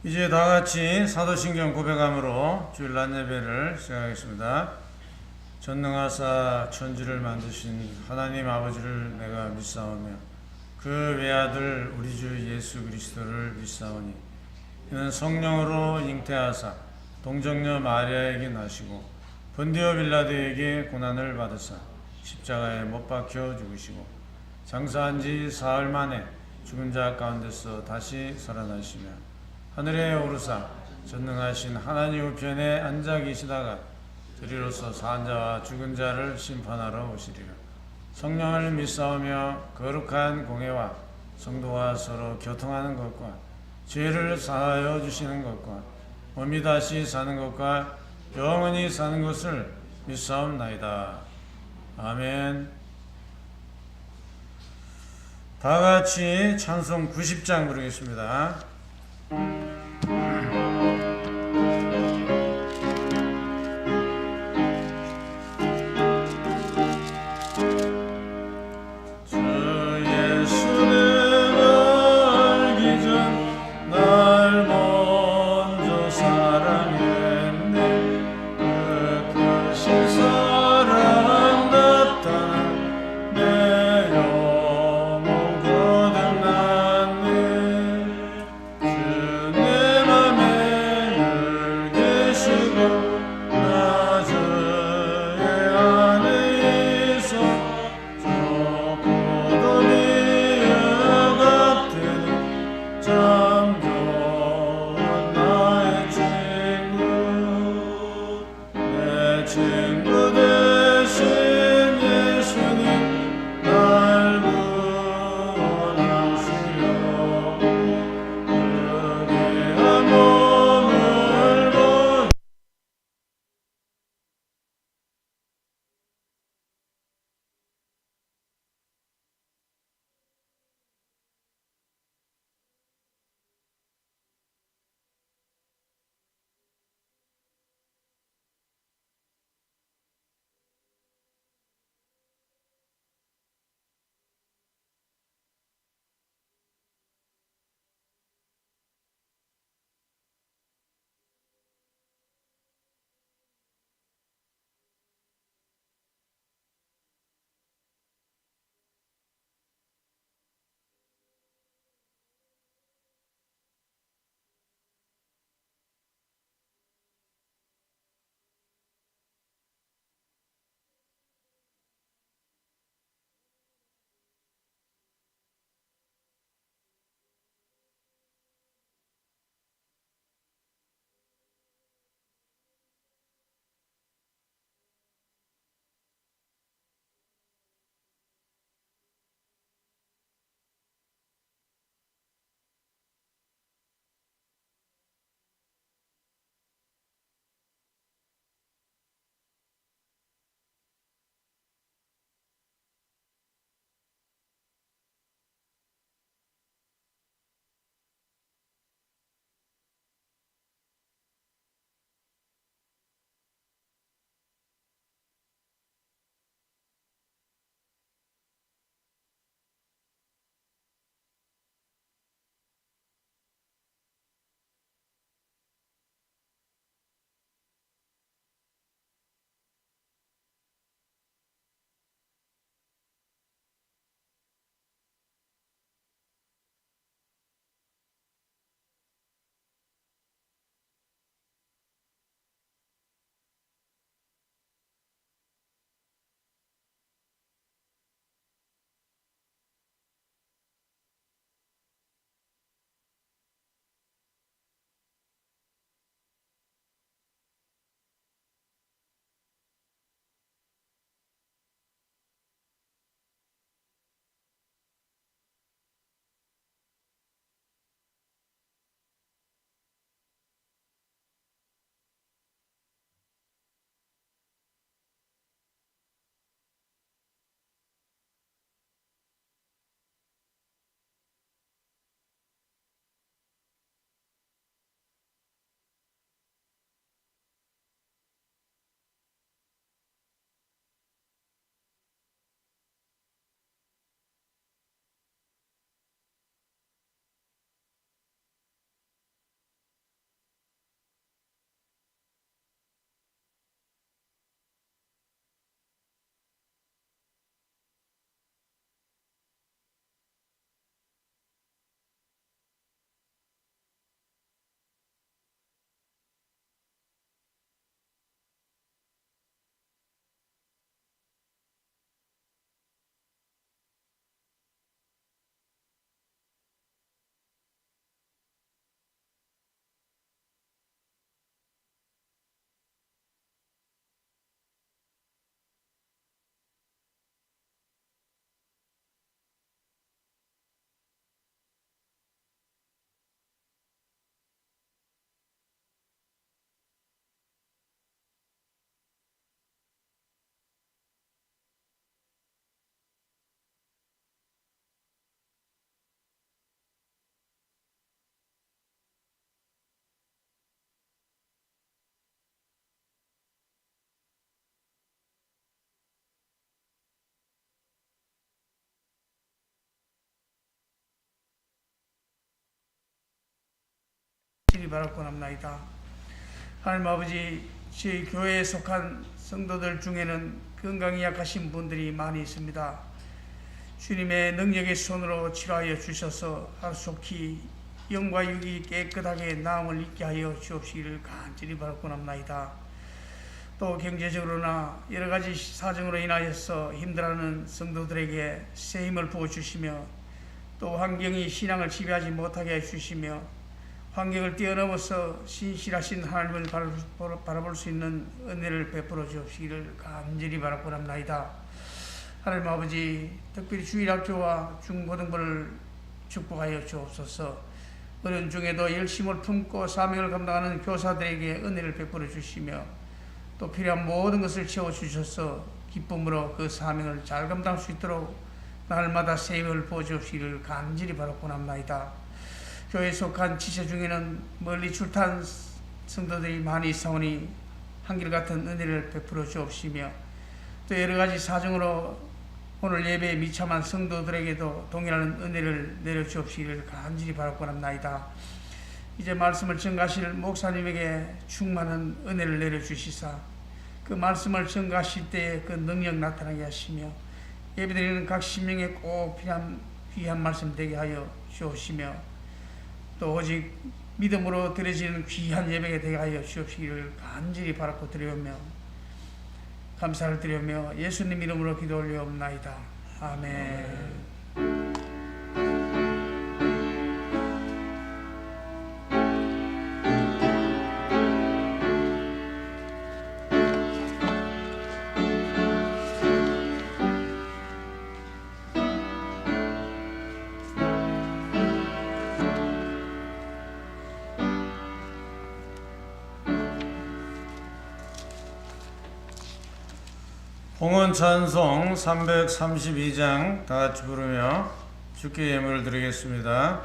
이제 다 같이 사도신경 고백함으로 주일 낮 예배를 시작하겠습니다. 전능하사 천지를 만드신 하나님 아버지를 내가 믿사오며 그 외아들 우리 주 예수 그리스도를 믿사오니 이는 성령으로 잉태하사 동정녀 마리아에게 나시고 본디오 빌라도에게 고난을 받으사 십자가에 못 박혀 죽으시고 장사한 지 사흘 만에 죽은 자 가운데서 다시 살아나시며 하늘에 오르사 전능하신 하나님 우편에 앉아 계시다가 저리로서 산 자와 죽은 자를 심판하러 오시리라. 성령을 믿사오며 거룩한 공회와 성도와 서로 교통하는 것과 죄를 사하여 주시는 것과 몸이 다시 사는 것과 영원히 사는 것을 믿사옵나이다. 아멘. 다 같이 찬송 90장 부르겠습니다. 바라고 합나이다. 하나님 아버지, 저희 교회에 속한 성도들 중에는 건강이 약하신 분들이 많이 있습니다. 주님의 능력의 손으로 치료하여 주셔서 하루속히 영과 육이 깨끗하게 나음을 입게 하여 주옵시기를 간절히 바라고 합나이다. 또 경제적으로나 여러가지 사정으로 인하여서 힘들어하는 성도들에게 새 힘을 부어주시며, 또 환경이 신앙을 지배하지 못하게 해주시며, 환경을 뛰어넘어서 신실하신 하나님을 바라볼 수 있는 은혜를 베풀어 주옵시기를 간절히 바라고 합나이다. 하나님 아버지, 특별히 주일학교와 중고등부를 축복하여 주옵소서. 어려운 중에도 열심을 품고 사명을 감당하는 교사들에게 은혜를 베풀어 주시며, 또 필요한 모든 것을 채워주셔서 기쁨으로 그 사명을 잘 감당할 수 있도록 날마다 새 힘을 부어주옵시기를 간절히 바라고 합나이다. 교회에 속한 지체 중에는 멀리 출타한 성도들이 많이 있사오니 한결같은 은혜를 베풀어 주옵시며, 또 여러가지 사정으로 오늘 예배에 미참한 성도들에게도 동일한 은혜를 내려주옵시기를 간절히 바라고 합나이다. 이제 말씀을 전가하실 목사님에게 충만한 은혜를 내려주시사, 그 말씀을 전가하실 때에 그 능력 나타나게 하시며, 예배드리는 각 신명에 꼭 필요한 귀한 말씀 되게 하여 주옵시며, 또 오직 믿음으로 드려지는 귀한 예배가 되게 하여 주옵시기를 간절히 바라고 드리오며 감사를 드리오며 예수님 이름으로 기도 올리옵나이다. 아멘. 홍원 찬송 332장 다 같이 부르며 주께 예물을 드리겠습니다.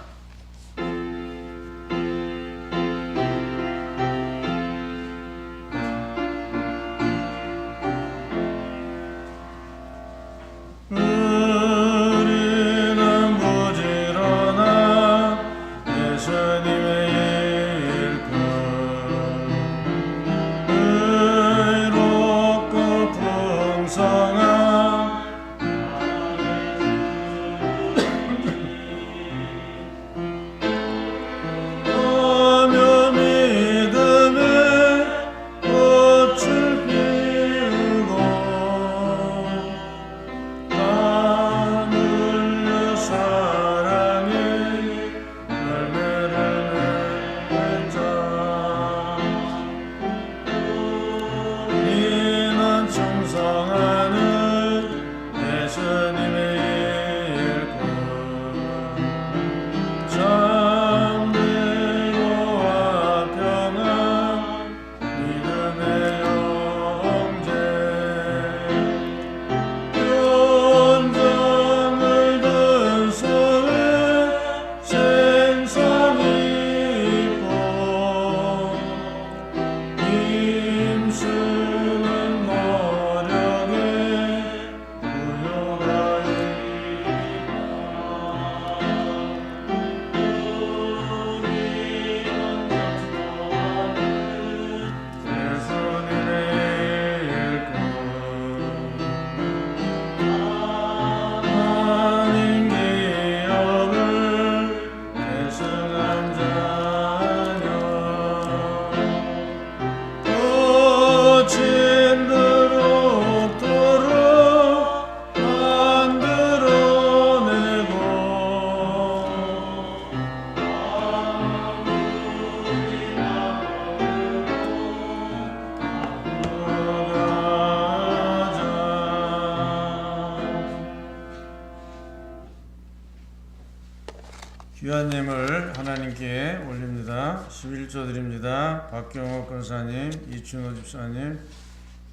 귀한 예물 하나님께 올립니다. 11조 드립니다. 박경옥 권사님, 이춘호 집사님,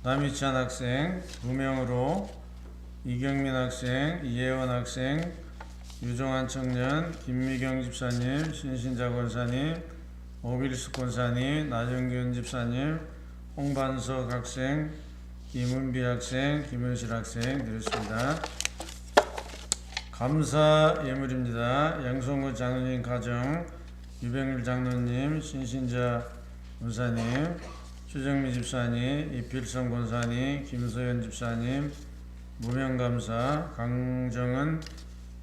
남희찬 학생, 무명으로 이경민 학생, 이혜원 학생, 유종환 청년, 김미경 집사님, 신신자 권사님, 오빌수 권사님, 나정균 집사님, 홍반석 학생, 김은비 학생, 김현실 학생 드렸습니다. 감사 예물입니다. 양성구 장로님 가정 유백률 장로님, 신신자 권사님, 추정미 집사님, 이필성 권사님, 김소연 집사님, 무명감사, 강정은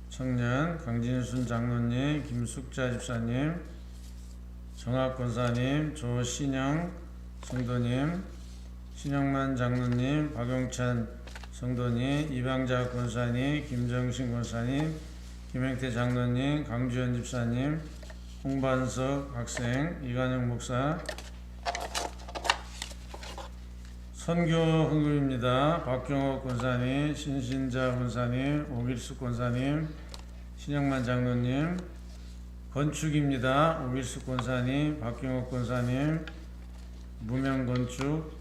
청년, 강진순 장로님, 김숙자 집사님, 정학 권사님, 조신영 성도님, 신영만 장로님, 박용찬 성도님, 이방자 권사님, 김정신 권사님, 김행태 장로님, 강주현 집사님, 홍반석 학생, 이관영 목사, 선교 헌금입니다. 박경옥 권사님, 신신자 권사님, 오길숙 권사님, 신영만 장로님, 건축입니다. 오길숙 권사님, 박경옥 권사님, 무명건축,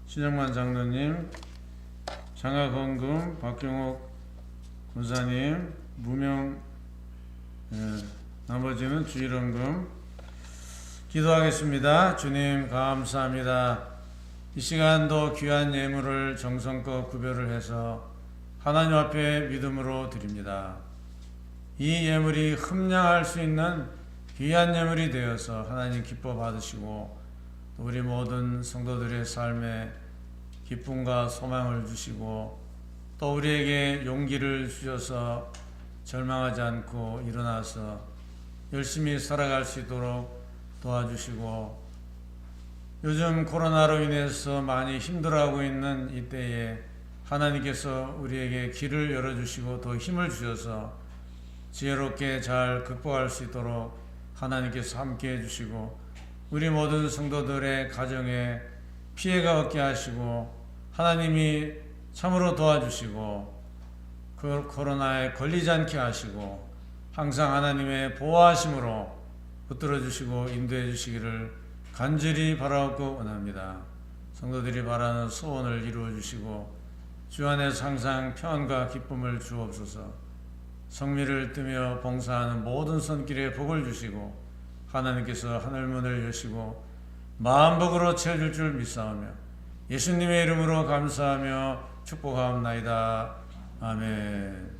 신영만 장로님, 장학헌금, 박경옥 권사님, 무명, 나머지는 주일헌금. 기도하겠습니다. 주님 감사합니다. 이 시간도 귀한 예물을 정성껏 구별을 해서 하나님 앞에 믿음으로 드립니다. 이 예물이 흠량할 수 있는 귀한 예물이 되어서 하나님 기뻐 받으시고 우리 모든 성도들의 삶에 기쁨과 소망을 주시고 또 우리에게 용기를 주셔서 절망하지 않고 일어나서 열심히 살아갈 수 있도록 도와주시고 요즘 코로나로 인해서 많이 힘들어하고 있는 이때에 하나님께서 우리에게 길을 열어주시고 더 힘을 주셔서 지혜롭게 잘 극복할 수 있도록 하나님께서 함께 해주시고 우리 모든 성도들의 가정에 피해가 없게 하시고 하나님이 참으로 도와주시고 그 코로나에 걸리지 않게 하시고 항상 하나님의 보호하심으로 붙들어 주시고 인도해 주시기를 간절히 바라옵고 원합니다. 성도들이 바라는 소원을 이루어 주시고 주 안에서 항상 평안과 기쁨을 주옵소서. 성미를 뜨며 봉사하는 모든 손길에 복을 주시고 하나님께서 하늘문을 여시고 마음복으로 채워줄 줄 믿사오며 예수님의 이름으로 감사하며 축복하옵나이다. 아멘.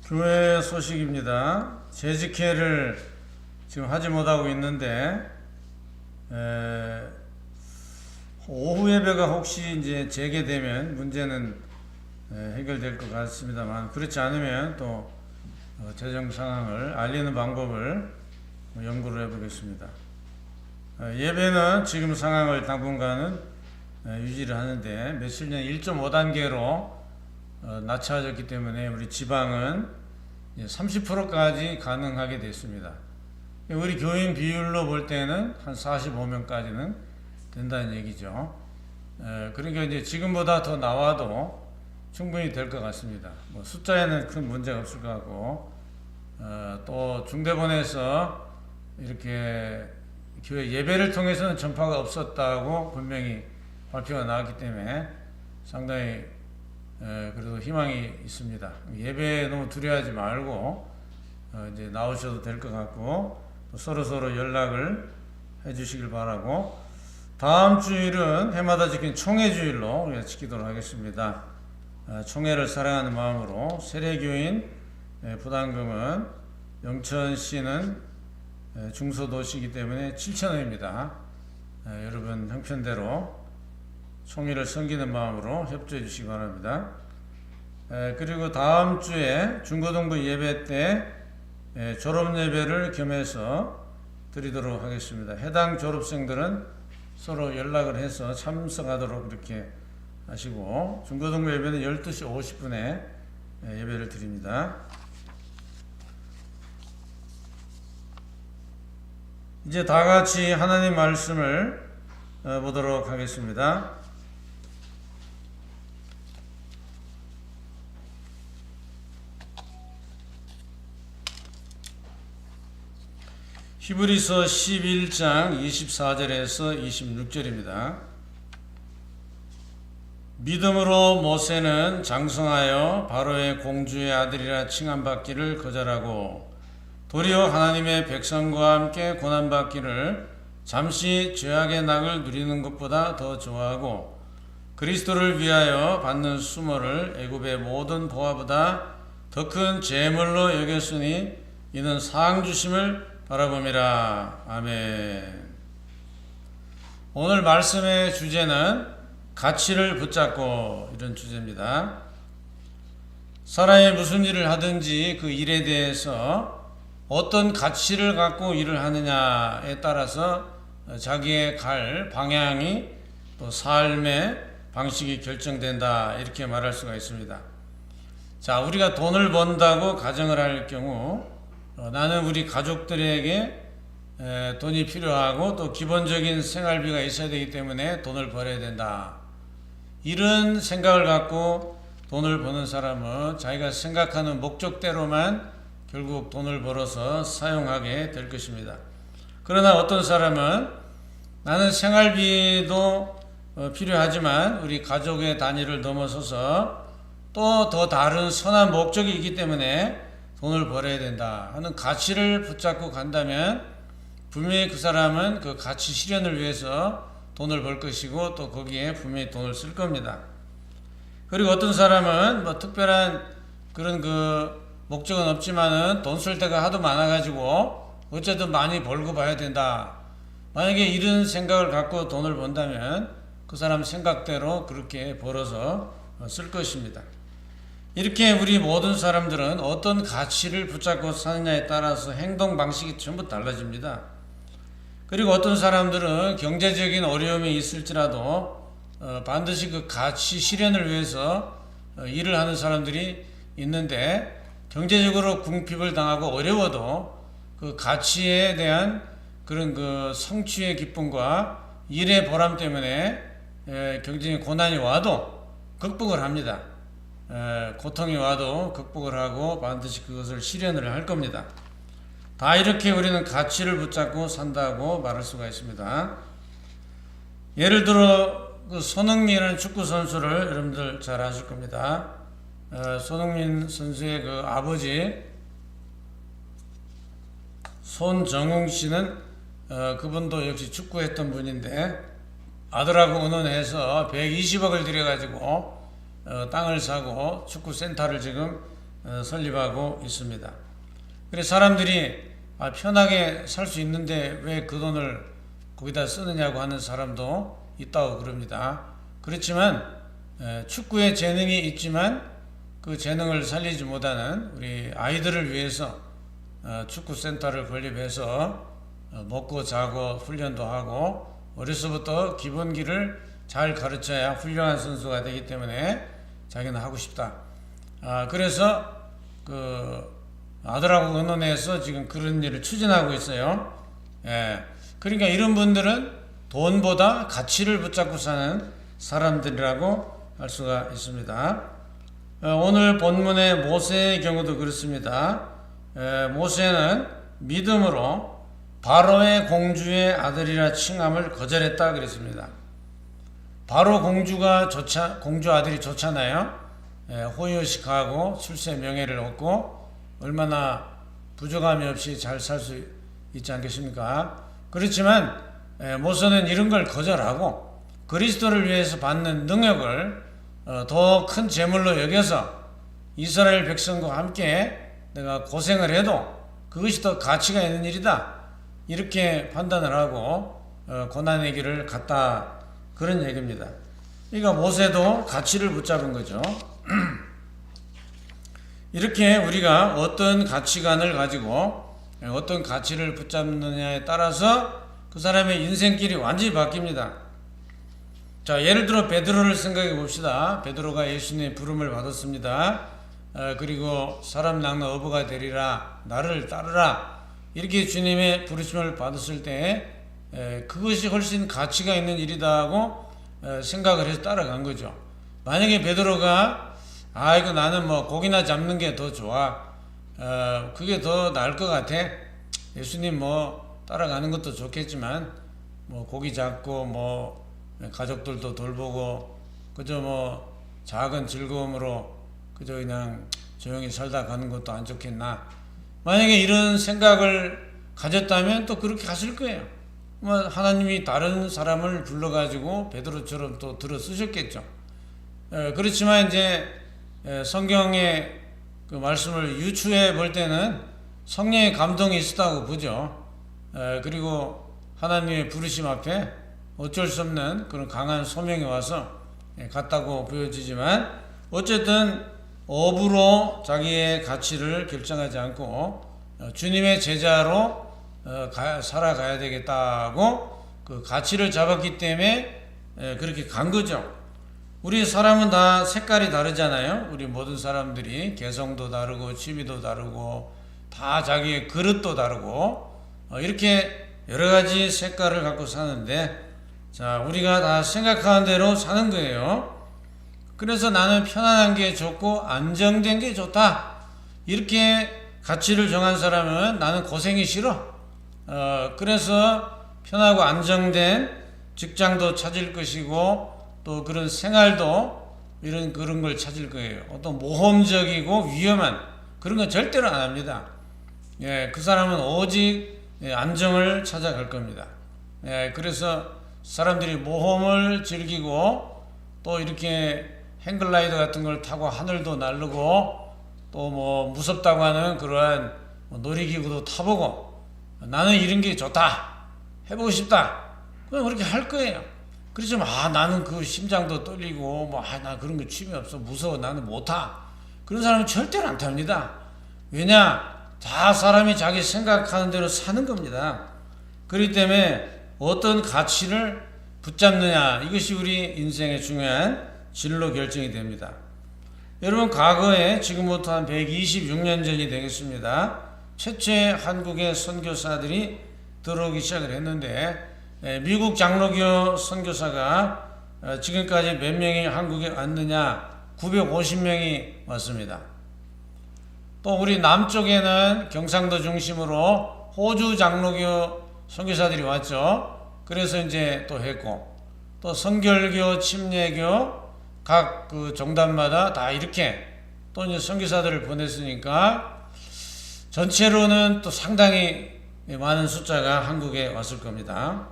교회 소식입니다. 재직회를 지금 하지 못하고 있는데 오후 예배가 혹시 이제 재개되면 문제는 해결될 것 같습니다만 그렇지 않으면 또 재정 상황을 알리는 방법을 연구를 해보겠습니다. 예배는 지금 상황을 당분간은 유지를 하는데 며칠 전 1.5단계로 낮춰졌기 때문에 우리 지방은 30%까지 가능하게 됐습니다. 우리 교인 비율로 볼 때는 한 45명까지는 된다는 얘기죠. 그러니까 이제 지금보다 더 나와도 충분히 될 것 같습니다. 뭐 숫자에는 큰 문제가 없을 것 같고, 또 중대본에서 이렇게 교회 예배를 통해서는 전파가 없었다고 분명히 발표가 나왔기 때문에 상당히 그래도 희망이 있습니다. 예배에 너무 두려워하지 말고 이제 나오셔도 될 것 같고 또 서로 연락을 해주시길 바라고 다음 주일은 해마다 지킨 총회주일로 우리가 지키도록 하겠습니다. 총회를 사랑하는 마음으로 세례교인 부담금은 영천시는 중소도시이기 때문에 7,000원입니다. 여러분 형편대로 총회를 섬기는 마음으로 협조해 주시기 바랍니다. 그리고 다음 주에 중고등부 예배 때 졸업 예배를 겸해서 드리도록 하겠습니다. 해당 졸업생들은 서로 연락을 해서 참석하도록 이렇게 하시고 중고등부 예배는 12시 50분에 예배를 드립니다. 이제 다 같이 하나님 말씀을 보도록 하겠습니다. 히브리서 11장 24절에서 26절입니다. 믿음으로 모세는 장성하여 바로의 공주의 아들이라 칭함받기를 거절하고 도리어 하나님의 백성과 함께 고난받기를 잠시 죄악의 낙을 누리는 것보다 더 좋아하고 그리스도를 위하여 받는 수모를 애굽의 모든 보화보다 더 큰 재물로 여겼으니 이는 상 주심을 바라봄이라. 아멘. 오늘 말씀의 주제는 가치를 붙잡고 이런 주제입니다. 사람이 무슨 일을 하든지 그 일에 대해서 어떤 가치를 갖고 일을 하느냐에 따라서 자기의 갈 방향이 또 삶의 방식이 결정된다, 이렇게 말할 수가 있습니다. 자, 우리가 돈을 번다고 가정을 할 경우 나는 우리 가족들에게 돈이 필요하고 또 기본적인 생활비가 있어야 되기 때문에 돈을 벌어야 된다, 이런 생각을 갖고 돈을 버는 사람은 자기가 생각하는 목적대로만 결국 돈을 벌어서 사용하게 될 것입니다. 그러나 어떤 사람은 나는 생활비도 필요하지만 우리 가족의 단위를 넘어서서 또 더 다른 선한 목적이 있기 때문에 돈을 벌어야 된다 하는 가치를 붙잡고 간다면 분명히 그 사람은 그 가치 실현을 위해서 돈을 벌 것이고 또 거기에 분명히 돈을 쓸 겁니다. 그리고 어떤 사람은 뭐 특별한 그런 그 목적은 없지만은 돈 쓸 데가 하도 많아가지고 어쨌든 많이 벌고 봐야 된다. 만약에 이런 생각을 갖고 돈을 번다면 그 사람 생각대로 그렇게 벌어서 쓸 것입니다. 이렇게 우리 모든 사람들은 어떤 가치를 붙잡고 사느냐에 따라서 행동 방식이 전부 달라집니다. 그리고 어떤 사람들은 경제적인 어려움이 있을지라도 반드시 그 가치 실현을 위해서 일을 하는 사람들이 있는데 경제적으로 궁핍을 당하고 어려워도 그 가치에 대한 그런 그 성취의 기쁨과 일의 보람 때문에 경제적인 고난이 와도 극복을 합니다. 고통이 와도 극복을 하고 반드시 그것을 실현을 할 겁니다. 다 이렇게 우리는 가치를 붙잡고 산다고 말할 수가 있습니다. 예를 들어 그 손흥민이라는 축구 선수를 여러분들 잘 아실 겁니다. 손흥민 선수의 그 아버지 손정웅 씨는 그분도 역시 축구했던 분인데 아들하고 의논해서 120억을 들여가지고 땅을 사고 축구 센터를 지금 설립하고 있습니다. 그래서 사람들이 편하게 살 수 있는데 왜 그 돈을 거기다 쓰느냐고 하는 사람도 있다고 그럽니다. 그렇지만 축구에 재능이 있지만 그 재능을 살리지 못하는 우리 아이들을 위해서 축구 센터를 건립해서 먹고 자고 훈련도 하고 어려서부터 기본기를 잘 가르쳐야 훌륭한 선수가 되기 때문에 자기는 하고 싶다. 그래서 그 아들하고 의논해서 지금 그런 일을 추진하고 있어요. 그러니까 이런 분들은 돈보다 가치를 붙잡고 사는 사람들이라고 할 수가 있습니다. 오늘 본문의 모세의 경우도 그렇습니다. 모세는 믿음으로 바로의 공주의 아들이라 칭함을 거절했다 그랬습니다. 바로 공주 아들이 좋잖아요. 호의호식하고 출세 명예를 얻고 얼마나 부족함이 없이 잘 살 수 있지 않겠습니까? 그렇지만 모세는 이런 걸 거절하고 그리스도를 위해서 받는 능력을 더 큰 재물로 여겨서 이스라엘 백성과 함께 내가 고생을 해도 그것이 더 가치가 있는 일이다, 이렇게 판단을 하고 고난의 길을 갔다, 그런 얘기입니다. 그러니까 모세도 가치를 붙잡은 거죠. 이렇게 우리가 어떤 가치관을 가지고 어떤 가치를 붙잡느냐에 따라서 그 사람의 인생길이 완전히 바뀝니다. 자, 예를 들어 베드로를 생각해 봅시다. 베드로가 예수님의 부름을 받았습니다. 그리고 사람 낚는 어부가 되리라, 나를 따르라, 이렇게 주님의 부르심을 받았을 때 그것이 훨씬 가치가 있는 일이다 하고 생각을 해서 따라간 거죠. 만약에 베드로가 이거 나는 뭐 고기나 잡는 게 더 좋아, 그게 더 나을 것 같아, 예수님 뭐 따라가는 것도 좋겠지만 뭐 고기 잡고 뭐 가족들도 돌보고 그저 뭐 작은 즐거움으로 그저 그냥 조용히 살다 가는 것도 안 좋겠나, 만약에 이런 생각을 가졌다면 또 그렇게 갔을 거예요. 하나님이 다른 사람을 불러가지고 베드로처럼 또 들어 쓰셨겠죠. 그렇지만 이제 성경의 그 말씀을 유추해 볼 때는 성령의 감동이 있었다고 보죠. 그리고 하나님의 부르심 앞에 어쩔 수 없는 그런 강한 소명이 와서 갔다고 보여지지만, 어쨌든 업으로 자기의 가치를 결정하지 않고 주님의 제자로 살아가야 되겠다고 그 가치를 잡았기 때문에 그렇게 간 거죠. 우리 사람은 다 색깔이 다르잖아요. 우리 모든 사람들이 개성도 다르고 취미도 다르고 다 자기의 그릇도 다르고 이렇게 여러 가지 색깔을 갖고 사는데, 자, 우리가 다 생각하는 대로 사는 거예요. 그래서 나는 편안한 게 좋고 안정된 게 좋다, 이렇게 가치를 정한 사람은 나는 고생이 싫어. 그래서 편하고 안정된 직장도 찾을 것이고 또 그런 생활도 그런 걸 찾을 거예요. 어떤 모험적이고 위험한 그런 건 절대로 안 합니다. 그 사람은 오직 안정을 찾아갈 겁니다. 그래서 사람들이 모험을 즐기고 또 이렇게 행글라이더 같은 걸 타고 하늘도 나르고 또 뭐 무섭다고 하는 그러한 놀이기구도 타보고, 나는 이런 게 좋다, 해보고 싶다, 그냥 그렇게 할 거예요. 그렇지만 나는 그 심장도 떨리고 나 그런 거 취미 없어, 무서워, 나는 못 타, 그런 사람은 절대로 안 탑니다. 왜냐? 다 사람이 자기 생각하는 대로 사는 겁니다. 그렇기 때문에 어떤 가치를 붙잡느냐, 이것이 우리 인생의 중요한 진로 결정이 됩니다. 여러분, 과거에 지금부터 한 126년 전이 되겠습니다. 최초의 한국의 선교사들이 들어오기 시작을 했는데, 미국 장로교 선교사가 지금까지 몇 명이 한국에 왔느냐? 950명이 왔습니다. 또 우리 남쪽에는 경상도 중심으로 호주 장로교 선교사들이 왔죠. 그래서 이제 또 했고, 또 성결교, 침례교 각 그 종단마다 다 이렇게 또 이제 선교사들을 보냈으니까 전체로는 또 상당히 많은 숫자가 한국에 왔을 겁니다.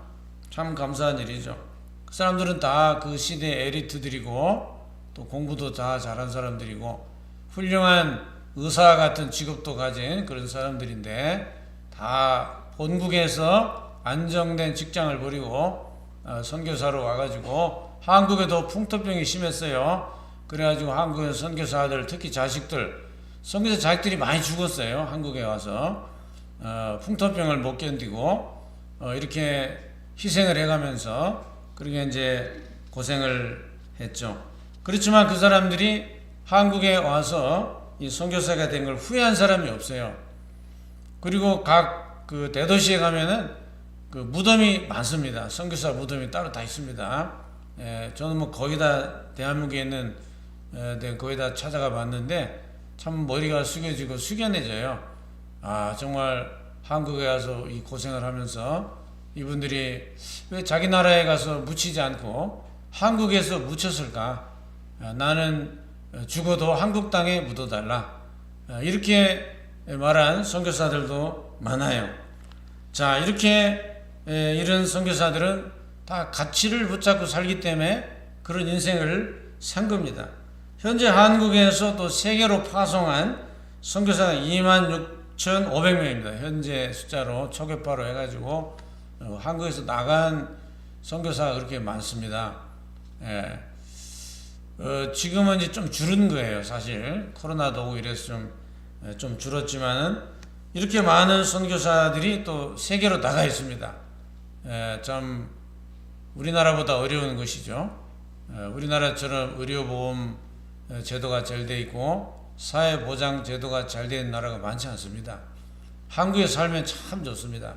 참 감사한 일이죠. 그 사람들은 다 그 시대의 에리트들이고 또 공부도 다 잘한 사람들이고 훌륭한 의사 같은 직업도 가진 그런 사람들인데, 다 본국에서 안정된 직장을 버리고 선교사로 와가지고, 한국에도 풍토병이 심했어요. 그래가지고 한국의 선교사들, 특히 자식들, 선교사 자식들이 많이 죽었어요. 한국에 와서 풍토병을 못 견디고 이렇게 희생을 해가면서 그렇게 이제 고생을 했죠. 그렇지만 그 사람들이 한국에 와서 이 선교사가 된 걸 후회한 사람이 없어요. 그리고 각 그 대도시에 가면은 그 무덤이 많습니다. 선교사 무덤이 따로 다 있습니다. 저는 뭐 거의 다 대한민국에 있는 거의 다 찾아가 봤는데 참 머리가 숙여지고 숙연해져요. 정말 한국에 와서 이 고생을 하면서 이분들이 왜 자기 나라에 가서 묻히지 않고 한국에서 묻혔을까? 나는 죽어도 한국 땅에 묻어달라, 이렇게 말한 선교사들도 많아요. 자, 이렇게 이런 선교사들은 다 가치를 붙잡고 살기 때문에 그런 인생을 산 겁니다. 현재 한국에서 또 세계로 파송한 선교사가 26,500명입니다. 현재 숫자로 초계파로 해가지고 한국에서 나간 선교사가 그렇게 많습니다. 지금은 이제 좀 줄은 거예요. 사실 코로나도 오고 이래서 좀 줄었지만은 이렇게 많은 선교사들이 또 세계로 나가 있습니다. 참 우리나라보다 어려운 것이죠. 우리나라처럼 의료보험 제도가 잘 돼 있고 사회보장 제도가 잘 된 나라가 많지 않습니다. 한국에 살면 참 좋습니다.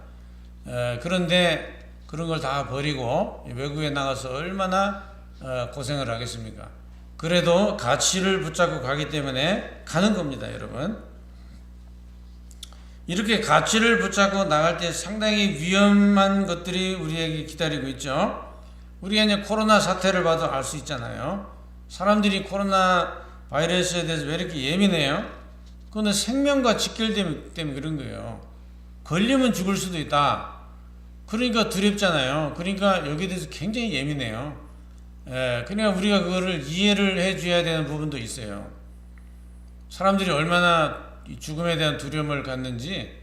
그런데 그런 걸 다 버리고 외국에 나가서 얼마나 고생을 하겠습니까? 그래도 가치를 붙잡고 가기 때문에 가는 겁니다, 여러분. 이렇게 가치를 붙잡고 나갈 때 상당히 위험한 것들이 우리에게 기다리고 있죠. 우리가 이제 코로나 사태를 봐도 알 수 있잖아요. 사람들이 코로나 바이러스에 대해서 왜 이렇게 예민해요? 그거는 생명과 직결되기 때문에 그런 거예요. 걸리면 죽을 수도 있다. 그러니까 두렵잖아요. 그러니까 여기에 대해서 굉장히 예민해요. 그러니까 우리가 그거를 이해를 해줘야 되는 부분도 있어요. 사람들이 얼마나 이 죽음에 대한 두려움을 갖는지,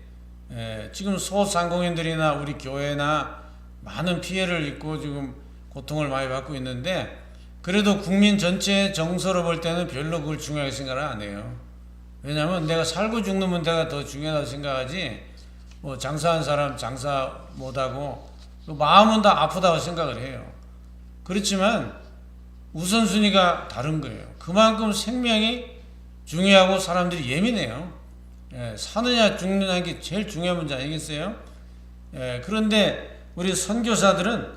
지금 소상공인들이나 우리 교회나 많은 피해를 입고 지금 고통을 많이 받고 있는데, 그래도 국민 전체의 정서로 볼 때는 별로 그걸 중요하게 생각을 안 해요. 왜냐하면 내가 살고 죽는 문제가 더 중요하다고 생각하지, 뭐 장사한 사람 장사 못하고 마음은 다 아프다고 생각을 해요. 그렇지만 우선순위가 다른 거예요. 그만큼 생명이 중요하고 사람들이 예민해요. 사느냐 죽느냐 게 제일 중요한 문제 아니겠어요? 그런데 우리 선교사들은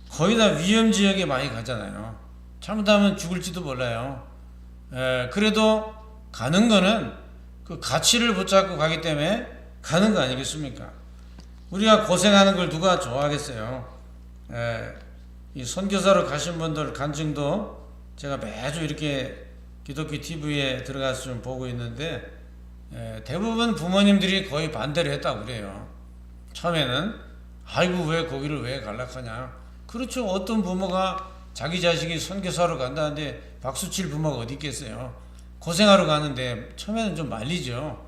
거의 다 위험지역에 많이 가잖아요. 잘못하면 죽을지도 몰라요. 그래도 가는 거는 그 가치를 붙잡고 가기 때문에 가는 거 아니겠습니까? 우리가 고생하는 걸 누가 좋아하겠어요? 이 선교사로 가신 분들 간증도 제가 매주 이렇게 기독교 TV에 들어가서 좀 보고 있는데, 대부분 부모님들이 거의 반대를 했다고 그래요. 처음에는 아이고 왜 거기를 왜 갈락하냐. 그렇죠. 어떤 부모가 자기 자식이 선교사로 간다는데 박수칠 부모가 어디 있겠어요. 고생하러 가는데 처음에는 좀 말리죠.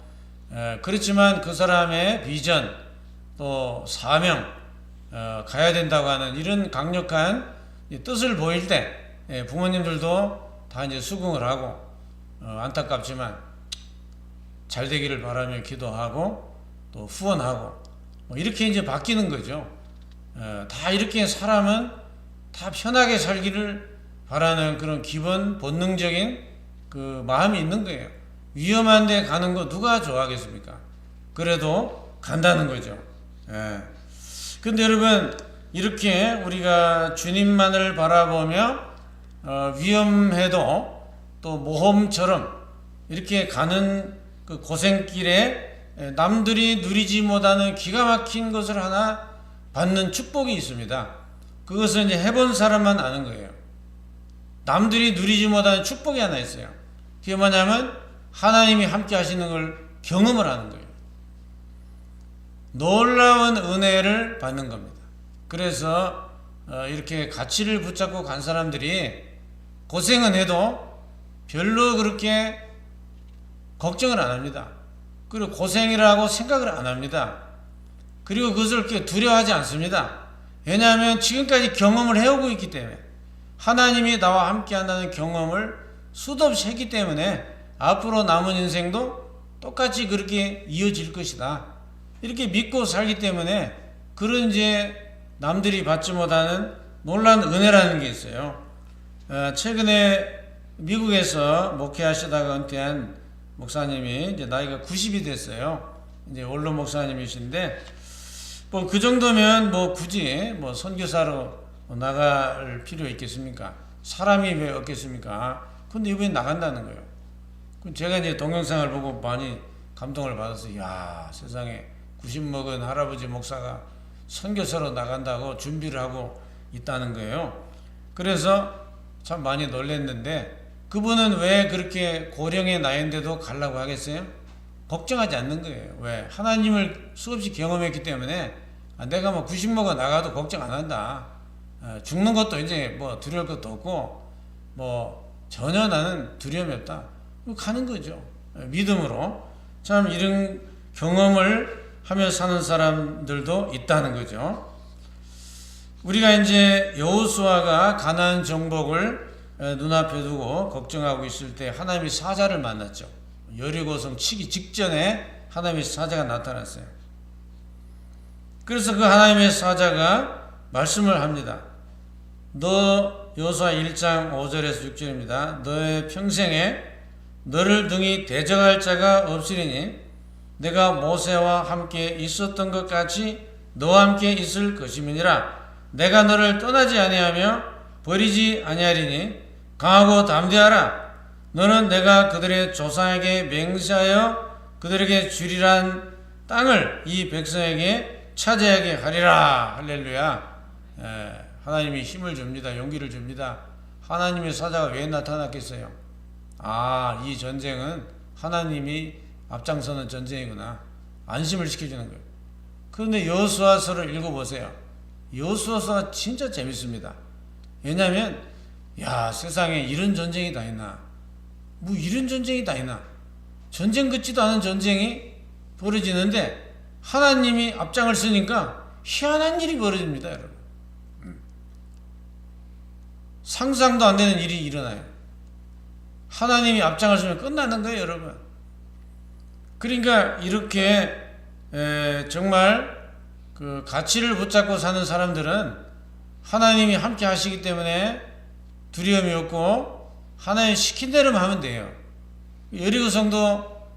그렇지만 그 사람의 비전 또 사명, 가야 된다고 하는 이런 강력한 뜻을 보일 때 부모님들도 다 이제 수긍을 하고, 안타깝지만 잘 되기를 바라며 기도하고 또 후원하고 뭐 이렇게 이제 바뀌는 거죠. 다 이렇게 사람은 다 편하게 살기를 바라는 그런 기본 본능적인 그 마음이 있는 거예요. 위험한 데 가는 거 누가 좋아하겠습니까? 그래도 간다는 거죠. 근데 여러분, 이렇게 우리가 주님만을 바라보며 위험해도 또 모험처럼 이렇게 가는 그 고생길에 남들이 누리지 못하는 기가 막힌 것을 하나 받는 축복이 있습니다. 그것은 이제 해본 사람만 아는 거예요. 남들이 누리지 못하는 축복이 하나 있어요. 그게 뭐냐면 하나님이 함께 하시는 걸 경험을 하는 거예요. 놀라운 은혜를 받는 겁니다. 그래서 이렇게 가치를 붙잡고 간 사람들이 고생은 해도 별로 그렇게 걱정을 안 합니다. 그리고 고생이라고 생각을 안 합니다. 그리고 그것을 그렇게 두려워하지 않습니다. 왜냐하면 지금까지 경험을 해오고 있기 때문에, 하나님이 나와 함께 한다는 경험을 수도 없이 했기 때문에 앞으로 남은 인생도 똑같이 그렇게 이어질 것이다. 이렇게 믿고 살기 때문에 그런 이제 남들이 받지 못하는 놀라운 은혜라는 게 있어요. 최근에 미국에서 목회하시다가 은퇴한 목사님이 이제 나이가 90이 됐어요. 이제 원로 목사님이신데, 뭐 그 정도면 뭐 굳이 뭐 선교사로 나갈 필요 있겠습니까? 사람이 왜 없겠습니까? 근데 이번에 나간다는 거예요. 제가 이제 동영상을 보고 많이 감동을 받아서, 야, 세상에 90 먹은 할아버지 목사가 선교사로 나간다고 준비를 하고 있다는 거예요. 그래서 참 많이 놀랐는데, 그분은 왜 그렇게 고령의 나이인데도 가려고 하겠어요? 걱정하지 않는 거예요. 왜? 하나님을 수없이 경험했기 때문에 내가 뭐 90 먹어 나가도 걱정 안 한다. 죽는 것도 이제 뭐 두려울 것도 없고 뭐 전혀 나는 두려움이 없다. 가는 거죠. 믿음으로. 참 이런 경험을 하며 사는 사람들도 있다는 거죠. 우리가 이제 여호수아가 가나안 정복을 눈앞에 두고 걱정하고 있을 때 하나님이 사자를 만났죠. 여리고성 치기 직전에 하나님의 사자가 나타났어요. 그래서 그 하나님의 사자가 말씀을 합니다. 너, 여호수아 1장 5절에서 6절입니다. 너의 평생에 너를 등이 대적할 자가 없으리니 내가 모세와 함께 있었던 것 같이 너와 함께 있을 것임이니라. 내가 너를 떠나지 아니하며 버리지 아니하리니 강하고 담대하라. 너는 내가 그들의 조상에게 맹세하여 그들에게 주리란 땅을 이 백성에게 차지하게 하리라. 할렐루야. 하나님이 힘을 줍니다. 용기를 줍니다. 하나님의 사자가 왜 나타났겠어요? 이 전쟁은 하나님이 앞장서는 전쟁이구나. 안심을 시켜주는 거예요. 그런데 여호수아서를 읽어보세요. 여호수아서가 진짜 재밌습니다. 왜냐하면 야, 세상에 이런 전쟁이 다 있나? 뭐 이런 전쟁이 다 있나? 전쟁 같지도 않은 전쟁이 벌어지는데 하나님이 앞장을 쓰니까 희한한 일이 벌어집니다, 여러분. 상상도 안 되는 일이 일어나요. 하나님이 앞장을 쓰면 끝나는 거예요, 여러분. 그러니까 이렇게 정말 그 가치를 붙잡고 사는 사람들은 하나님이 함께 하시기 때문에 두려움이 없고 하나님 시킨 대로만 하면 돼요. 여리고 성도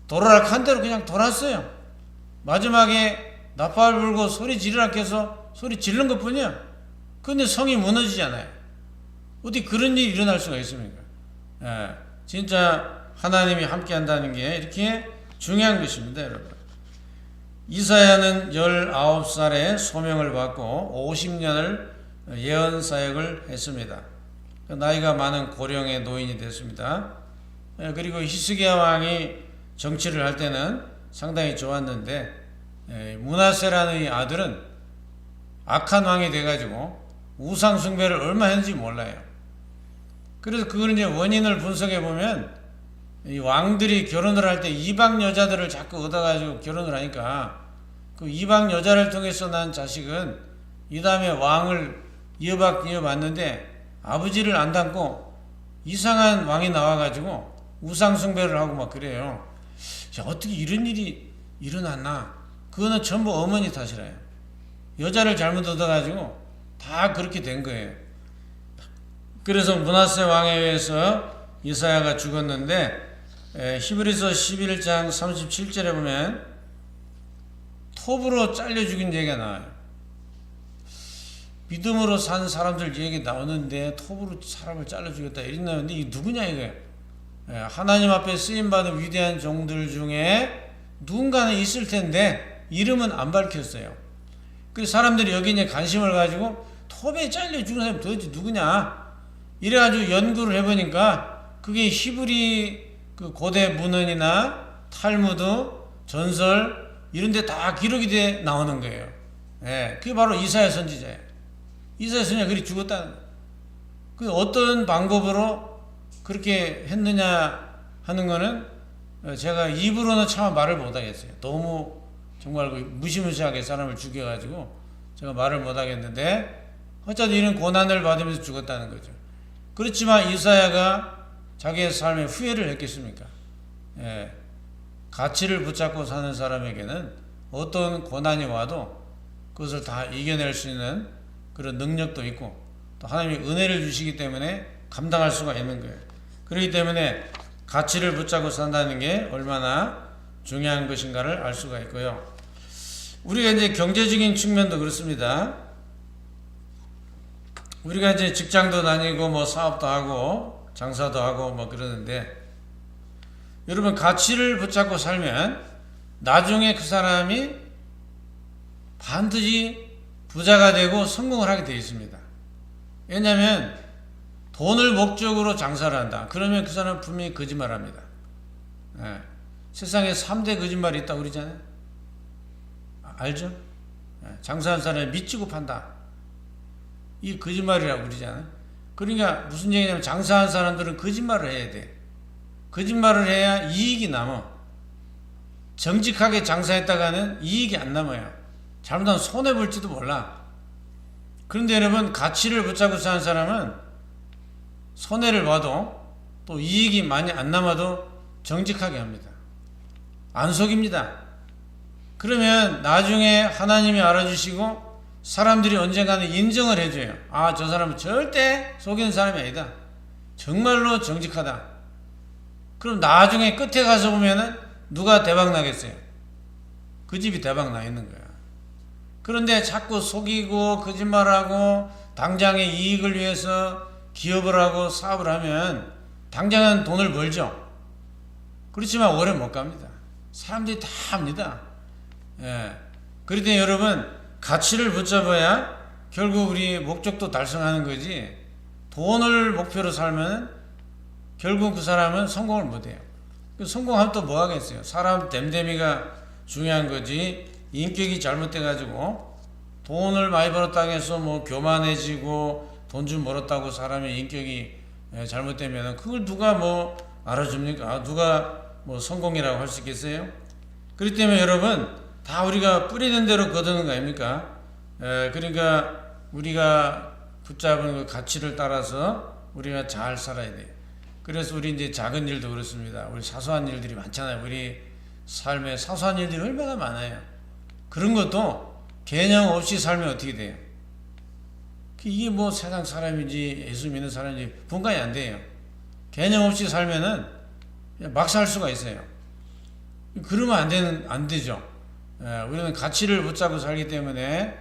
도라락 한 대로 그냥 돌았어요. 마지막에 나팔 불고 소리 지르라 해서 소리 지른 것 뿐이야. 근데 성이 무너지잖아요. 어디 그런 일이 일어날 수가 있습니까? 예, 진짜 하나님이 함께 한다는 게 이렇게 중요한 것입니다, 여러분. 이사야는 19살에 소명을 받고 50년을 예언 사역을 했습니다. 나이가 많은 고령의 노인이 됐습니다. 그리고 히스기야 왕이 정치를 할 때는 상당히 좋았는데 므낫세라는 이 아들은 악한 왕이 돼가지고 우상 숭배를 얼마 했는지 몰라요. 그래서 그걸 이제 원인을 분석해 보면 이 왕들이 결혼을 할 때 이방 여자들을 자꾸 얻어가지고 결혼을 하니까 그 이방 여자를 통해서 난 자식은 이 다음에 왕을 이어받는데 아버지를 안 닮고 이상한 왕이 나와가지고 우상숭배를 하고 막 그래요. 자, 어떻게 이런 일이 일어났나? 그거는 전부 어머니 탓이라요. 여자를 잘못 얻어가지고 다 그렇게 된 거예요. 그래서 므낫세 왕에 의해서 이사야가 죽었는데 히브리서 11장 37절에 보면 톱으로 잘려 죽인 얘기가 나와요. 믿음으로 산 사람들 얘기 나오는데 톱으로 사람을 잘라 죽였다 이런 나오는데 이 누구냐 이거예요. 하나님 앞에 쓰임받은 위대한 종들 중에 누군가는 있을 텐데 이름은 안 밝혔어요. 그래서 사람들이 여기 이제 관심을 가지고 톱에 잘려 죽은 사람이 도대체 누구냐 이래가지고 연구를 해보니까 그게 히브리 그 고대 문헌이나 탈무드 전설 이런 데 다 기록이 돼 나오는 거예요. 그게 바로 이사야 선지자예요. 이사야 선지자가 그리 죽었다는 거예요. 그 어떤 방법으로 그렇게 했느냐 하는 거는 제가 입으로는 참 말을 못하겠어요. 너무 정말 무시무시하게 사람을 죽여가지고 제가 말을 못하겠는데 어쨌든 이런 고난을 받으면서 죽었다는 거죠. 그렇지만 이사야가 자기의 삶에 후회를 했겠습니까? 가치를 붙잡고 사는 사람에게는 어떤 고난이 와도 그것을 다 이겨낼 수 있는 그런 능력도 있고 또 하나님이 은혜를 주시기 때문에 감당할 수가 있는 거예요. 그렇기 때문에 가치를 붙잡고 산다는 게 얼마나 중요한 것인가를 알 수가 있고요. 우리가 이제 경제적인 측면도 그렇습니다. 우리가 이제 직장도 다니고 뭐 사업도 하고 장사도 하고 뭐 그러는데 여러분 가치를 붙잡고 살면 나중에 그 사람이 반드시 부자가 되고 성공을 하게 되어 있습니다. 왜냐하면 돈을 목적으로 장사를 한다. 그러면 그 사람은 분명히 거짓말합니다. 세상에 3대 거짓말이 있다고 그러잖아요. 알죠? 장사하는 사람이 믿지고 판다. 이 거짓말이라고 그러잖아요. 그러니까 무슨 얘기냐면 장사하는 사람들은 거짓말을 해야 돼. 거짓말을 해야 이익이 남아. 정직하게 장사했다가는 이익이 안 남아요. 잘못하면 손해볼지도 몰라. 그런데 여러분 가치를 붙잡고 사는 사람은 손해를 봐도 또 이익이 많이 안 남아도 정직하게 합니다. 안 속입니다. 그러면 나중에 하나님이 알아주시고 사람들이 언젠가는 인정을 해줘요. 아, 저 사람은 절대 속이는 사람이 아니다. 정말로 정직하다. 그럼 나중에 끝에 가서 보면은 누가 대박 나겠어요? 그 집이 대박 나 있는 거야. 그런데 자꾸 속이고 거짓말하고 당장의 이익을 위해서 기업을 하고 사업을 하면 당장은 돈을 벌죠. 그렇지만 오래 못 갑니다. 사람들이 다 합니다. 그럴 때 여러분 가치를 붙잡아야 결국 우리 목적도 달성하는 거지 돈을 목표로 살면 결국 그 사람은 성공을 못해요. 성공하면 또 뭐 하겠어요? 사람 됨됨이가 중요한 거지 인격이 잘못돼가지고 돈을 많이 벌었다고 해서 뭐 교만해지고 돈 좀 벌었다고 사람의 인격이 잘못되면 그걸 누가 뭐 알아줍니까? 누가 뭐 성공이라고 할 수 있겠어요? 그렇기 때문에 여러분 다 우리가 뿌리는 대로 거두는 거 아닙니까? 그러니까 우리가 붙잡은 그 가치를 따라서 우리가 잘 살아야 돼요. 그래서 우리 이제 작은 일도 그렇습니다. 우리 사소한 일들이 많잖아요. 우리 삶에 사소한 일들이 얼마나 많아요. 그런 것도 개념 없이 살면 어떻게 돼요? 이게 뭐 세상 사람인지 예수 믿는 사람인지 분간이 안 돼요. 개념 없이 살면은 막 살 수가 있어요. 그러면 안 되죠. 우리는 가치를 붙잡고 살기 때문에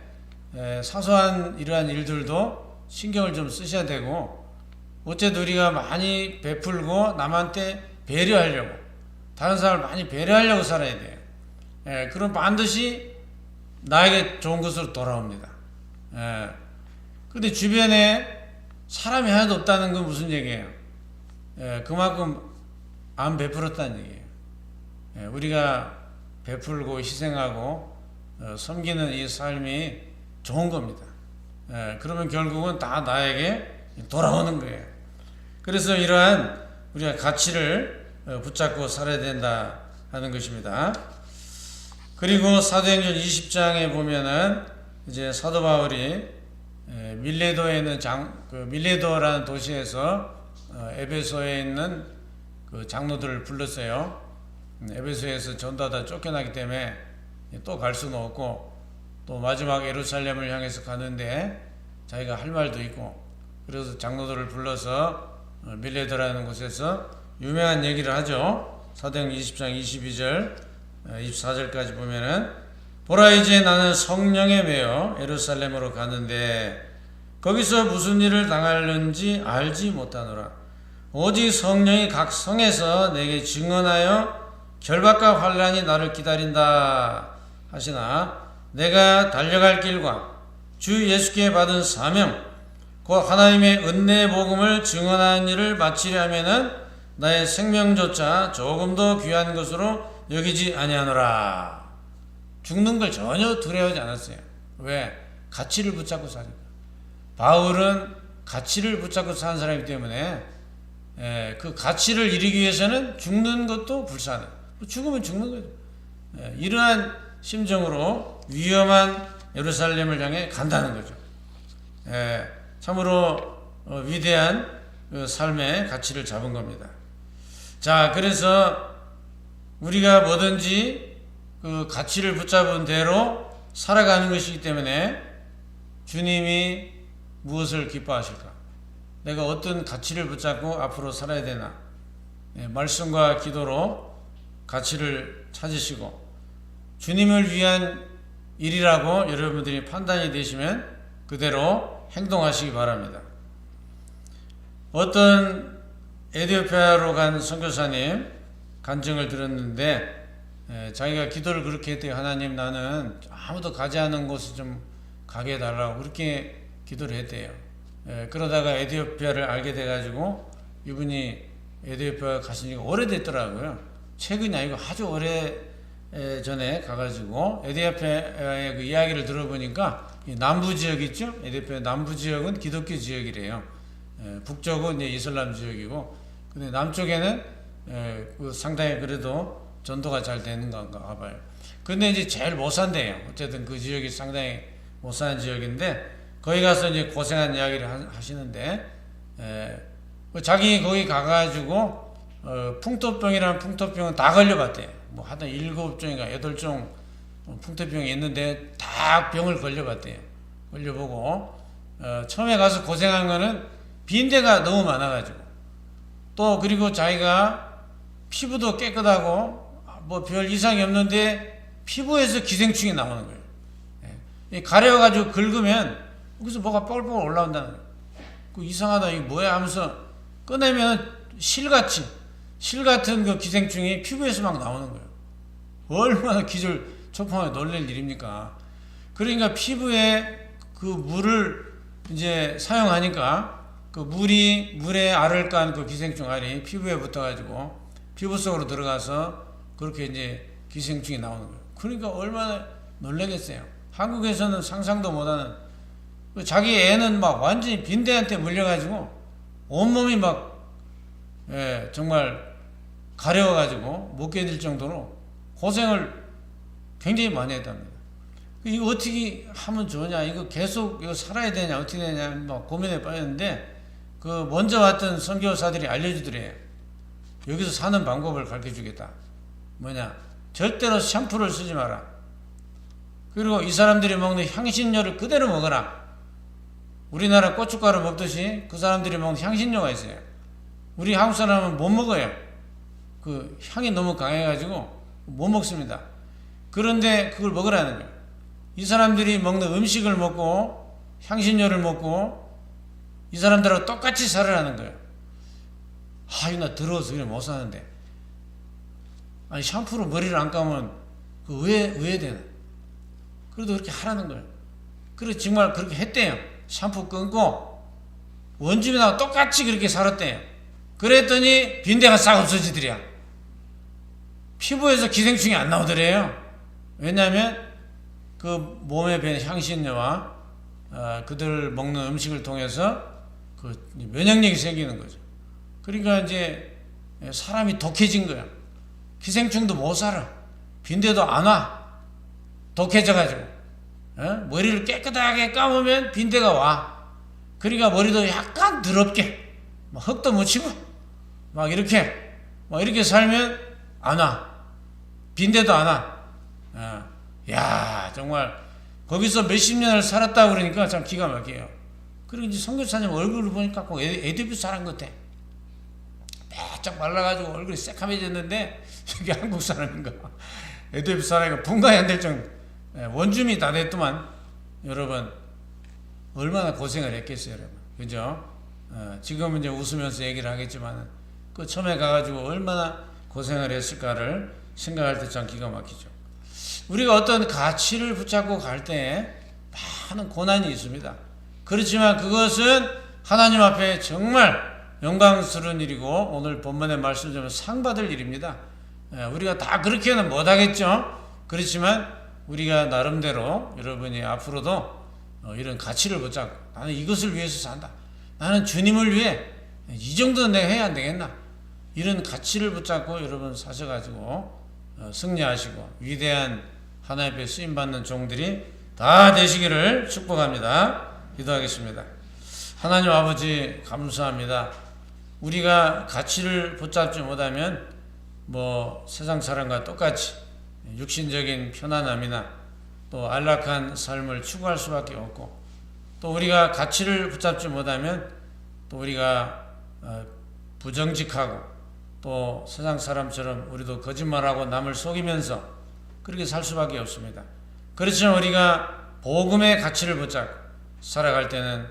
사소한 이러한 일들도 신경을 좀 쓰셔야 되고, 어쨌든 우리가 많이 베풀고 남한테 배려하려고, 다른 사람을 많이 배려하려고 살아야 돼요. 그럼 반드시 나에게 좋은 것으로 돌아옵니다. 근데 주변에 사람이 하나도 없다는 건 무슨 얘기예요? 그만큼 안 베풀었다는 얘기예요. 우리가 베풀고 희생하고 섬기는 이 삶이 좋은 겁니다. 그러면 결국은 다 나에게 돌아오는 거예요. 그래서 이러한 우리가 가치를 붙잡고 살아야 된다 하는 것입니다. 그리고 사도행전 20장에 보면은 이제 사도 바울이 밀레도에 있는 밀레도라는 도시에서 에베소에 있는 그 장로들을 불렀어요. 에베소에서 전도하다 쫓겨나기 때문에 또 갈 수는 없고, 또 마지막 예루살렘을 향해서 가는데 자기가 할 말도 있고, 그래서 장로들을 불러서 밀레도라는 곳에서 유명한 얘기를 하죠. 사도행전 20장 22절 24절까지 보면은, 보라 이제 나는 성령에 매여 예루살렘으로 가는데 거기서 무슨 일을 당하는지 알지 못하노라. 오직 성령이 각 성에서 내게 증언하여 결박과 환난이 나를 기다린다 하시나, 내가 달려갈 길과 주 예수께 받은 사명 곧 하나님의 은혜의 복음을 증언하는 일을 마치려 하면은 나의 생명조차 조금도 귀한 것으로 여기지 아니하노라. 죽는 걸 전혀 두려워하지 않았어요. 왜? 가치를 붙잡고 사니까. 바울은 가치를 붙잡고 사는 사람이기 때문에 그 가치를 이루기 위해서는 죽는 것도 불사하다. 죽으면 죽는 거죠. 이러한 심정으로 위험한 예루살렘을 향해 간다는 거죠. 참으로 위대한 그 삶의 가치를 잡은 겁니다. 자, 그래서 우리가 뭐든지 그 가치를 붙잡은 대로 살아가는 것이기 때문에 주님이 무엇을 기뻐하실까? 내가 어떤 가치를 붙잡고 앞으로 살아야 되나? 말씀과 기도로 가치를 찾으시고, 주님을 위한 일이라고 여러분들이 판단이 되시면 그대로 행동하시기 바랍니다. 어떤 에티오피아로 간 선교사님 간증을 들었는데, 자기가 기도를 그렇게 했대요. 하나님, 나는 아무도 가지 않은 곳에 좀 가게 해달라고 그렇게 기도를 했대요. 그러다가 에티오피아를 알게 돼가지고 이분이 에티오피아 가신 지가 오래됐더라고요. 최근이 아니고 아주 오래 전에 가가지고 에티오피아의 그 이야기를 들어보니까 이 남부 지역 있죠? 에티오피아 남부 지역은 기독교 지역이래요. 북쪽은 이제 이슬람 지역이고, 근데 남쪽에는 그 상당히 그래도 전도가 잘 되는 건가 봐요. 근데 이제 제일 못 산대요. 어쨌든 그 지역이 상당히 못 사는 지역인데, 거기 가서 이제 고생한 이야기를 하시는데, 자기 거기 가가지고 풍토병이라는 풍토병은 다 걸려봤대요. 뭐 하여튼 7종인가 8종 풍토병이 있는데 다 병을 걸려봤대요. 걸려보고 처음에 가서 고생한 거는 빈대가 너무 많아가지고, 또 그리고 자기가 피부도 깨끗하고 뭐 별 이상이 없는데 피부에서 기생충이 나오는 거예요. 가려가지고 긁으면 거기서 뭐가 뻘뻘 올라온다는 거예요. 그 이상하다, 이게 뭐야 하면서 꺼내면 실 같은 그 기생충이 피부에서 막 나오는 거예요. 얼마나 기절초풍하게 놀랄 일입니까? 그러니까 피부에 그 물을 이제 사용하니까 그 물에 알을 깐 그 기생충 알이 피부에 붙어가지고 피부 속으로 들어가서 그렇게 이제 기생충이 나오는 거예요. 그러니까 얼마나 놀라겠어요. 한국에서는 상상도 못하는 자기 애는 막 완전히 빈대한테 물려가지고 온몸이 막 정말 가려워가지고 못 견딜 정도로 고생을 굉장히 많이 했답니다. 이거 어떻게 하면 좋으냐, 이거 계속 이거 살아야 되냐, 어떻게 되냐 막 고민에 빠졌는데 그 먼저 왔던 선교사들이 알려주더래요. 여기서 사는 방법을 가르쳐 주겠다. 뭐냐, 절대로 샴푸를 쓰지 마라. 그리고 이 사람들이 먹는 향신료를 그대로 먹어라. 우리나라 고춧가루 먹듯이 그 사람들이 먹는 향신료가 있어요. 우리 한국 사람은 못 먹어요. 그 향이 너무 강해가지고 못 먹습니다. 그런데 그걸 먹으라는 거예요. 이 사람들이 먹는 음식을 먹고 향신료를 먹고 이 사람들하고 똑같이 살아라는 거예요. 이거 나 더러워서 그냥 못 사는데. 아니, 샴푸로 머리를 안 감으면 왜 되나? 그래도 그렇게 하라는 거예요. 그래서 정말 그렇게 했대요. 샴푸 끊고 원주민하고 똑같이 그렇게 살았대요. 그랬더니 빈대가 싹 없어지더래요. 피부에서 기생충이 안 나오더래요. 왜냐하면 그 몸에 밴 향신료와 그들 먹는 음식을 통해서 그 면역력이 생기는 거죠. 그러니까 이제 사람이 독해진 거야. 기생충도 못 살아. 빈대도 안 와. 독해져가지고. 머리를 깨끗하게 감으면 빈대가 와. 그러니까 머리도 약간 더럽게 막 흙도 묻히고 막 이렇게 살면 안 와. 빈대도 안 와. 야, 정말 거기서 몇십 년을 살았다고 그러니까 참 기가 막혀요. 그리고 이제 선교사님 얼굴을 보니까 꼭 에디오피아 사람 같아. 바짝 말라가지고 얼굴이 새카매졌는데 이게 한국 사람인가? 에디오피아 사람인가? 분간이 안 될 정도. 원주민이 다 됐더만. 여러분 얼마나 고생을 했겠어요, 여러분. 그죠? 지금은 이제 웃으면서 얘기를 하겠지만 그 처음에 가가지고 얼마나 고생을 했을까를 생각할 때 참 기가 막히죠. 우리가 어떤 가치를 붙잡고 갈 때 많은 고난이 있습니다. 그렇지만 그것은 하나님 앞에 정말 영광스러운 일이고 오늘 본문의 말씀처럼 상 받을 일입니다. 우리가 다 그렇게는 못하겠죠. 그렇지만 우리가 나름대로 여러분이 앞으로도 이런 가치를 붙잡고 나는 이것을 위해서 산다. 나는 주님을 위해 이 정도는 내가 해야 안 되겠나. 이런 가치를 붙잡고 여러분 사셔가지고 승리하시고 위대한 하나님 앞에 쓰임받는 종들이 다 되시기를 축복합니다. 기도하겠습니다. 하나님 아버지 감사합니다. 우리가 가치를 붙잡지 못하면 세상 사람과 똑같이 육신적인 편안함이나 또 안락한 삶을 추구할 수밖에 없고, 또 우리가 가치를 붙잡지 못하면 또 우리가 부정직하고 또 세상 사람처럼 우리도 거짓말하고 남을 속이면서 그렇게 살 수밖에 없습니다. 그렇지만 우리가 복음의 가치를 붙잡고 살아갈 때는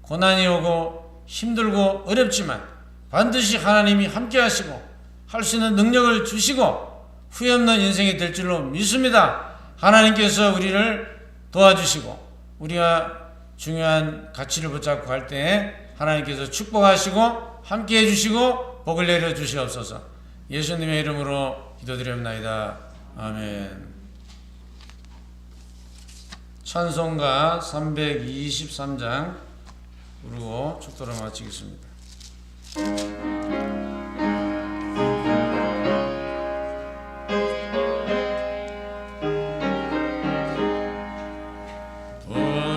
고난이 오고 힘들고 어렵지만 반드시 하나님이 함께 하시고 할 수 있는 능력을 주시고 후회 없는 인생이 될 줄로 믿습니다. 하나님께서 우리를 도와주시고 우리가 중요한 가치를 붙잡고 갈 때 하나님께서 축복하시고 함께 해주시고 복을 내려주시옵소서. 예수님의 이름으로 기도드립니다. 아멘. 찬송가 323장 부르고 축도를 마치겠습니다. 어느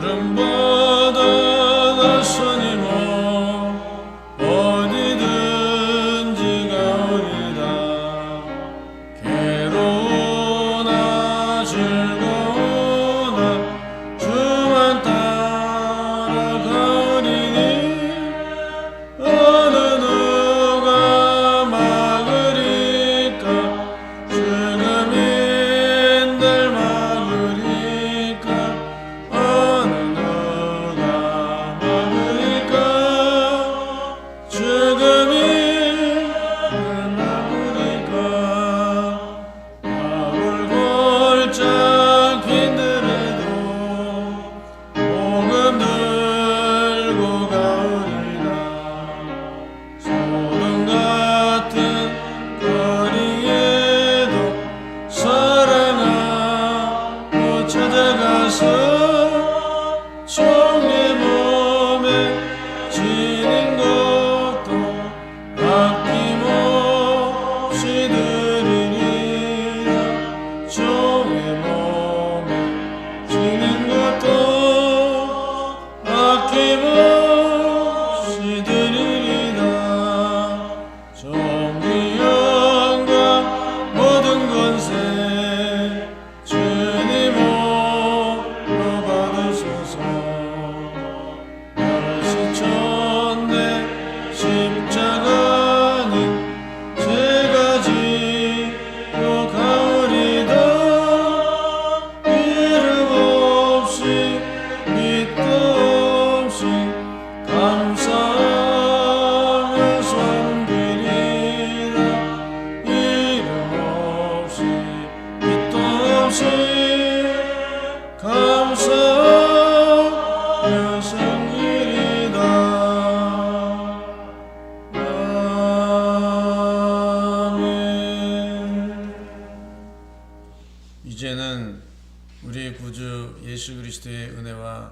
예수 그리스도의 은혜와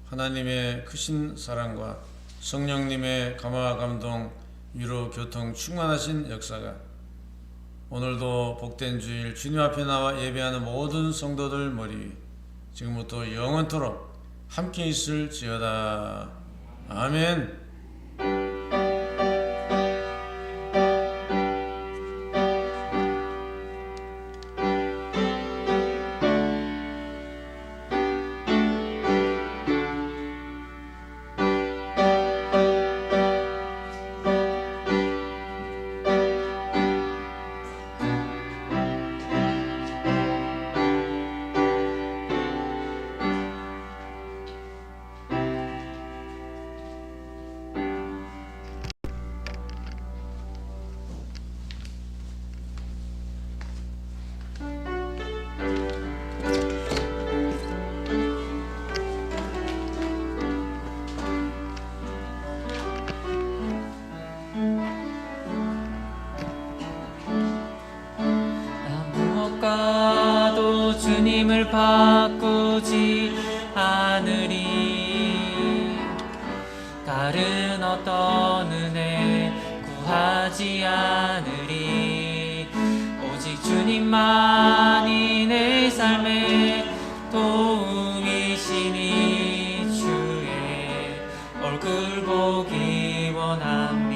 하나님의 크신 사랑과 성령님의 감화와 감동, 위로, 교통, 충만하신 역사가 오늘도 복된 주일 주님 앞에 나와 예배하는 모든 성도들 머리 위 지금부터 영원토록 함께 있을지어다. 아멘. 무엇과도 주님을 바꾸지 않으리. 다른 어떤 은혜 구하지 않으리. 오직 주님만이 내 삶의 도움이시니 주의 얼굴 보기 원합니다.